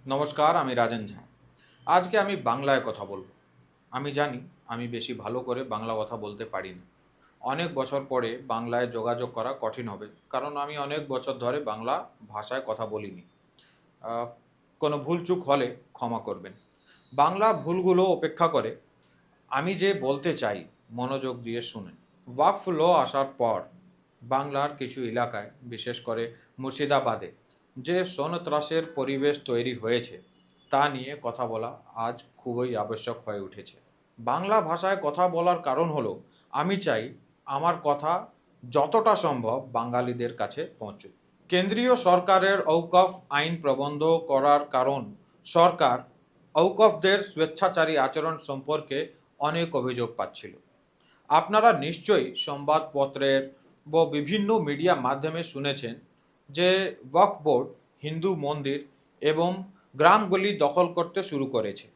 নমস্কার, আমি রাজেন ঝা। আজকে আমি বাংলায় কথা বলবো। আমি জানি আমি বেশি ভালো করে বাংলা কথা বলতে পারি না। অনেক বছর পরে বাংলায় যোগাযোগ করা কঠিন হবে, কারণ আমি অনেক বছর ধরে বাংলা ভাষায় কথা বলিনি। আহ, কোনো ভুলচুক হলে ক্ষমা করবেন। বাংলা ভুলগুলো উপেক্ষা করে আমি যে বলতে চাই মনোযোগ দিয়ে শুনেন। ওয়াকফ ল আসার পর বাংলার কিছু এলাকায়, বিশেষ করে মুর্শিদাবাদে, যে সন্ত্রাসের পরিবেশ তৈরি হয়েছে তা নিয়ে কথা বলা আজ খুবই আবশ্যক হয়ে উঠেছে। বাংলা ভাষায় কথা বলার কারণ হলো আমি চাই আমার কথা যতটা সম্ভব বাঙালিদের কাছে পৌঁছুক। কেন্দ্রীয় সরকারের ঔকফ আইন প্রবন্ধ করার কারণ সরকার ঔকফদের স্বেচ্ছাচারী আচরণ সম্পর্কে অনেক অভিযোগ পাচ্ছিল। আপনারা নিশ্চয়ই সংবাদপত্রের বা বিভিন্ন মিডিয়া মাধ্যমে শুনেছেন যে ওয়াকফ বোর্ড হিন্দু মন্দির এবং গ্রামগুলি দখল করতে শুরু করেছে,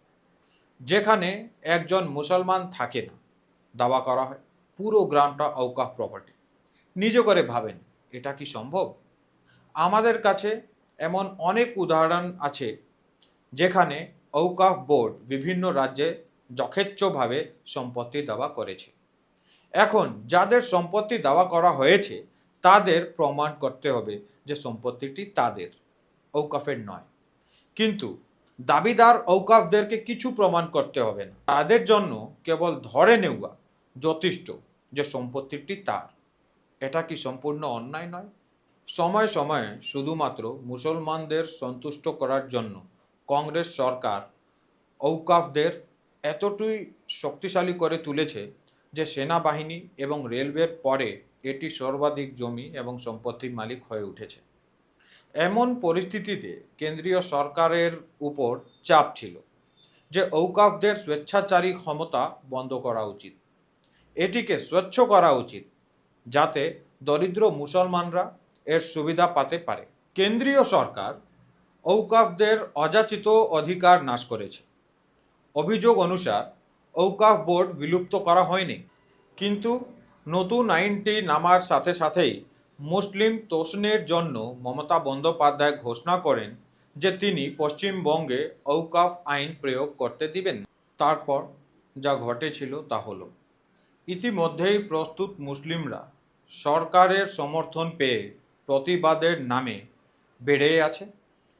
যেখানে একজন মুসলমান থাকে না। দাবা করা হয় পুরো গ্রামটা ঔকাফ প্রপার্টি। নিজে করে ভাবেন, এটা কি সম্ভব? আমাদের কাছে এমন অনেক উদাহরণ আছে যেখানে ঔকাফ বোর্ড বিভিন্ন রাজ্যে যথেচ্ছভাবে সম্পত্তি দাবা করেছে। এখন যাদের সম্পত্তি দাওয়া করা হয়েছে তাদের প্রমাণ করতে হবে যে সম্পত্তিটি তাদের, ঔকাফের নয়। কিন্তু দাবিদার ঔকাফদেরকে কিছু প্রমাণ করতে হবে না, তাদের জন্য কেবল ধরে নেওয়া যথেষ্ট যে সম্পত্তিটি তার। এটা কি সম্পূর্ণ অন্যায় নয়? সময়ে সময়ে শুধুমাত্র মুসলমানদের সন্তুষ্ট করার জন্য কংগ্রেস সরকার ঔকাফদের এতটাই শক্তিশালী করে তুলেছে যে সেনাবাহিনী এবং রেলওয়ের পরে এটি সর্বাধিক জমি এবং সম্পত্তির মালিক হয়ে উঠেছে। এমন পরিস্থিতিতে কেন্দ্রীয় সরকারের উপর চাপ ছিল যে ঔকাফদের স্বেচ্ছাচারী ক্ষমতা বন্ধ করা উচিত, এটিকে স্বচ্ছ করা উচিত, যাতে দরিদ্র মুসলমানরা এর সুবিধা পেতে পারে। কেন্দ্রীয় সরকার ঔকাফদের অযাচিত অধিকার নাশ করেছে। অভিযোগ অনুসার ঔকাফ বোর্ড বিলুপ্ত করা হয়নি, কিন্তু নতুন আইনটি নামার সাথে সাথেই মুসলিম তোষণের জন্য মমতা বন্দ্যোপাধ্যায় ঘোষণা করেন যে তিনি পশ্চিমবঙ্গে ঔকাফ আইন প্রয়োগ করতে দিবেন না। তারপর যা ঘটেছিল তা হলো, ইতিমধ্যেই প্রস্তুত মুসলিমরা সরকারের সমর্থন পেয়ে প্রতিবাদের নামে বেড়ে আছে,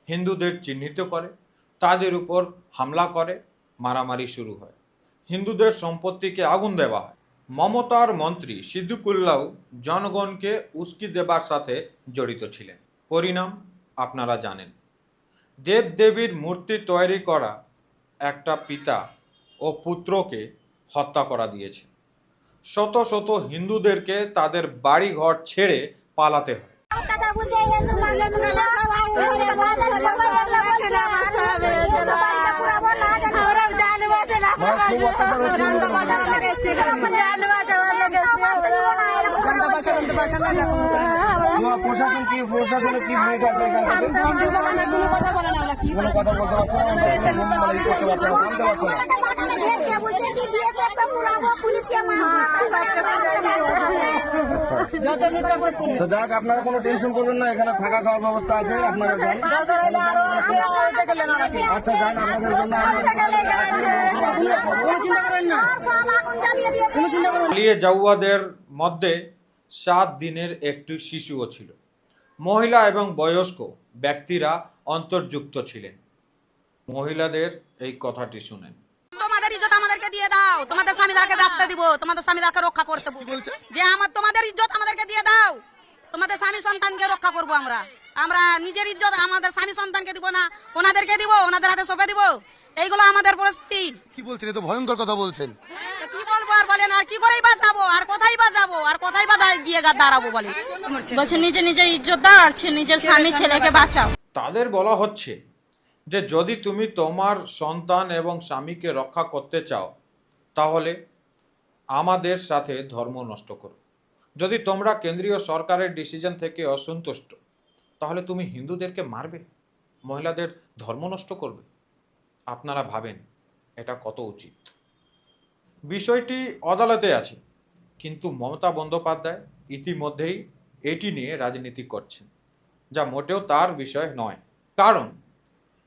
হিন্দুদের চিহ্নিত করে, তাদের উপর হামলা করে, মারামারি শুরু হয়, হিন্দুদের সম্পত্তিকে আগুন দেওয়া হয়। মমতার মন্ত্রী সিদ্দিকুল্লাহ জনগণকে উস্কি দেবার সাথে জড়িত ছিলেন। পরিণাম আপনারা জানেন। দেবদেবীর মূর্তি তৈরি করা একটা পিতা ও পুত্রকে হত্যা করা দিয়েছে। শত শত হিন্দুদেরকে তাদের বাড়ি ঘর ছেড়ে পালাতে হয়। প্রশাসনের কি ভূমিকা আছে এখানে? কোনো কথা বলতে পারছে তো যাক, আপনারা কোনো টেনশন করবেন না, এখানে থাকা খাওয়ার ব্যবস্থা আছে, আপনারা যান। আচ্ছা যান, আপনাদের জন্য পালিয়ে যাওয়াদের মধ্যে 7 দিনের একটি শিশুও ছিল। মহিলা এবং বয়স্ক ব্যক্তিরা অন্তর্যুক্ত ছিলেন। মহিলাদের এই কথাটি শুনেন। তোমাদের ইজ্জত আমাদেরকে দিয়ে দাও, তোমাদের স্বামীদেরকে বাঁচতে দিব, তোমাদের স্বামীদেরকে রক্ষা করতে যে তোমাদের ইজ্জত আমাদেরকে দিয়ে দাও, তোমাদের স্বামী সন্তানকে রক্ষা করব। আমরা নিজের ইজ্জত আমাদের স্বামী সন্তানকে দিব না, ওনাদেরকে দিব, ওনাদের হাতে সঁপে দিব। এইগুলো আমাদের পরিস্থিতি। কি বলছেন? এত ভয়ঙ্কর কথা বলছেন। কি বলবো আর বলেন, আর কি করেই বা যাবো, আর কোথায় বা যাবো, আর কোথায় বা গিয়ে দাঁড়াবো বলে। বলছে নিজের ইজ্জত দাও আর নিজের স্বামী ছেলেকে বাঁচাও। তাদের বলা হচ্ছে যে যদি তুমি তোমার সন্তান এবং স্বামীকে রক্ষা করতে চাও তাহলে আমাদের সাথে ধর্ম নষ্ট করো। যদি তোমরা কেন্দ্রীয় সরকারের ডিসিশন থেকে অসন্তুষ্ট তাহলে তুমি হিন্দুদেরকে মারবে, মহিলাদের ধর্ম নষ্ট করবে। আপনারা ভাবেন এটা কত উচিত? বিষয়টি আদালতে আছে, কিন্তু মমতা বন্দ্যোপাধ্যায় ইতিমধ্যেই এটি নিয়ে রাজনীতি করছেন, যা মোটেও তার বিষয় নয়। কারণ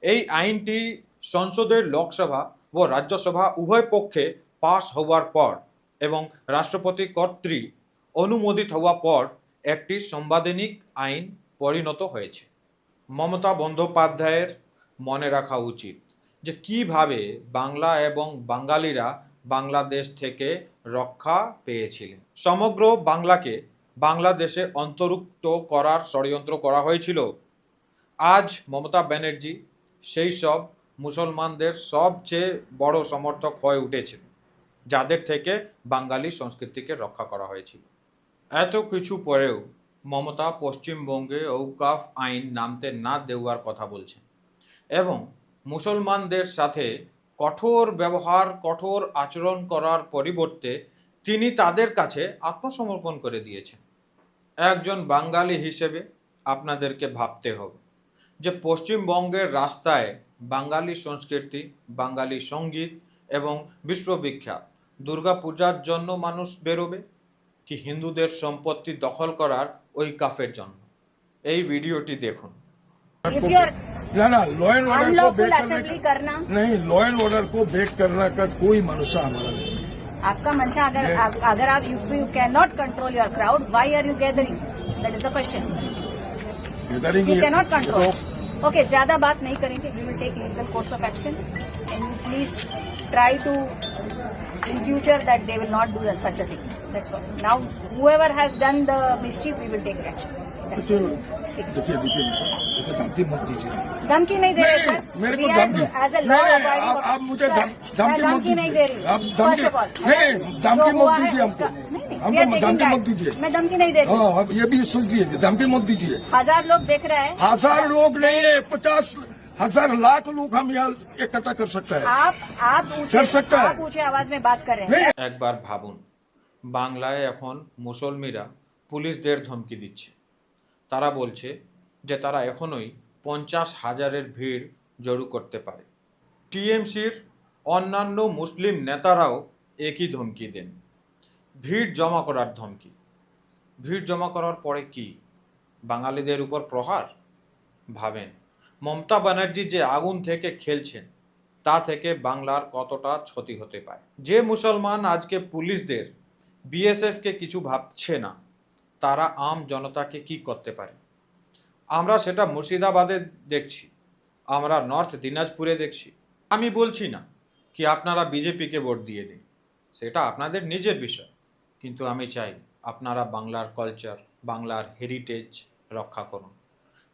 এই আইনটি সংসদের লোকসভা ও রাজ্যসভা উভয় পক্ষে পাস হওয়ার পর এবং রাষ্ট্রপতি কর্তৃক অনুমোদিত হওয়ার পর একটি সাংবিধানিক আইন পরিণত হয়েছে। মমতা বন্দ্যোপাধ্যায়ের মনে রাখা উচিত যে কিভাবে বাংলা এবং বাঙালিরা বাংলাদেশ থেকে রক্ষা পেয়েছিলেন। সমগ্র বাংলাকে বাংলাদেশে অন্তর্ভুক্ত করার ষড়যন্ত্র করা হয়েছিল। আজ মমতা ব্যানার্জি সেই সব মুসলমানদের সবচেয়ে বড় সমর্থক হয়ে উঠেছেন, যাদের থেকে বাঙালি সংস্কৃতিকে রক্ষা করা হয়েছিল। এত কিছু পরেও মমতা পশ্চিমবঙ্গে ঔকাফ আইন নামতে না দেওয়ার কথা বলছেন এবং মুসলমানদের সাথে কঠোর ব্যবহার, কঠোর আচরণ করার পরিবর্তে তিনি তাদের কাছে আত্মসমর্পণ করে দিয়েছেন। একজন বাঙালি হিসেবে আপনাদেরকে ভাবতে হবে যে পশ্চিমবঙ্গের রাস্তায় বাঙালি সংস্কৃতি, বাঙালি সঙ্গীত এবং বিশ্ববিখ্যাত দুর্গাপূজার জন্য মানুষ বেরোবে, কি হিন্দুদের সম্পত্তি দখল করার ওই কাফের জন্য? এই ভিডিওটি দেখুন। If you're ना लॉ एंड ऑर्डर को unlawful ब्रेक assembly करने करना, नहीं, लॉ एंड ऑर्डर को ब्रेक करने का कोई मनसा हमारा नहीं है। आपका मंशा अगर आप if you cannot control your crowd, why are you gathering? That is the question. Gathering You ये- cannot control. तो Okay, ज्यादा बात नहीं करेंगे. We will take legal course of action, and you please try to in future that they will not do such a thing. That's all. Now, whoever has done the mischief, we will take action. That's all. देखिए ऐसे धमकी मत दीजिए। धमकी नहीं दे रहे नहीं, sir. मेरे We को are धमकी as a law नहीं, abiding आप मुझे Sir, धमकी मैं मत नहीं दे दीजिए। रही. आप धमकी First of all, नहीं, धमकी जो मत हुआ है दीजिए हमको। उसका- नहीं, नहीं, हमको we are taking धमकी that. मत दीजिए। मैं धमकी नहीं दे रही. हाँ, अब ये भी सोच लीजिए, धमकी मत दीजिए। 1000 लोग देख रहे हैं. 1000 लोग नहीं है, 50,000 लाख लोग हम यहाँ इकट्ठा कर सकते हैं। आप कर सकता है। आप ऊंचे आवाज में बात कर रहे हैं. नहीं, একবার ভাবুন, বাংলায় এখন মুসলমিরা পুলিশদের ধমকি দিচ্ছে। তারা বলছে যে তারা এখনোই 50,000-এর ভিড় জড়ো করতে পারে। টিএমসির অন্যান্য মুসলিম নেতারাও একই ধমকি দেন, ভিড় জমা করার ধমকি। ভিড় জমা করার পরে কি বাঙালিদের উপর প্রহার? ভাবেন মমতা ব্যানার্জি যে আগুন থেকে খেলছেন তা থেকে বাংলার কতটা ক্ষতি হতে পারে। যে মুসলমান আজকে পুলিশদের, বিএসএফকে কিছু ভাবছে না, তারা আম জনতাকে কি করতে পারে? আমরা সেটা মুর্শিদাবাদে দেখছি, আমরা নর্থ দিনাজপুরে দেখছি। আমি বলছি না কি আপনারা বিজেপিকে ভোট দিয়ে দিন, সেটা আপনাদের নিজের বিষয়, কিন্তু আমি চাই আপনারা বাংলার কালচার, বাংলার হেরিটেজ রক্ষা করুন,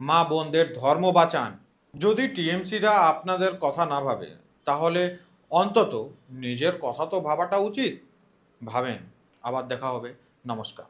মা বোনদের ধর্ম বাঁচান। যদি টিএমসিরা আপনাদের কথা না ভাবে তাহলে অন্তত নিজের কথা তো ভাবাটা উচিত। ভাবেন। আবার দেখা হবে। নমস্কার।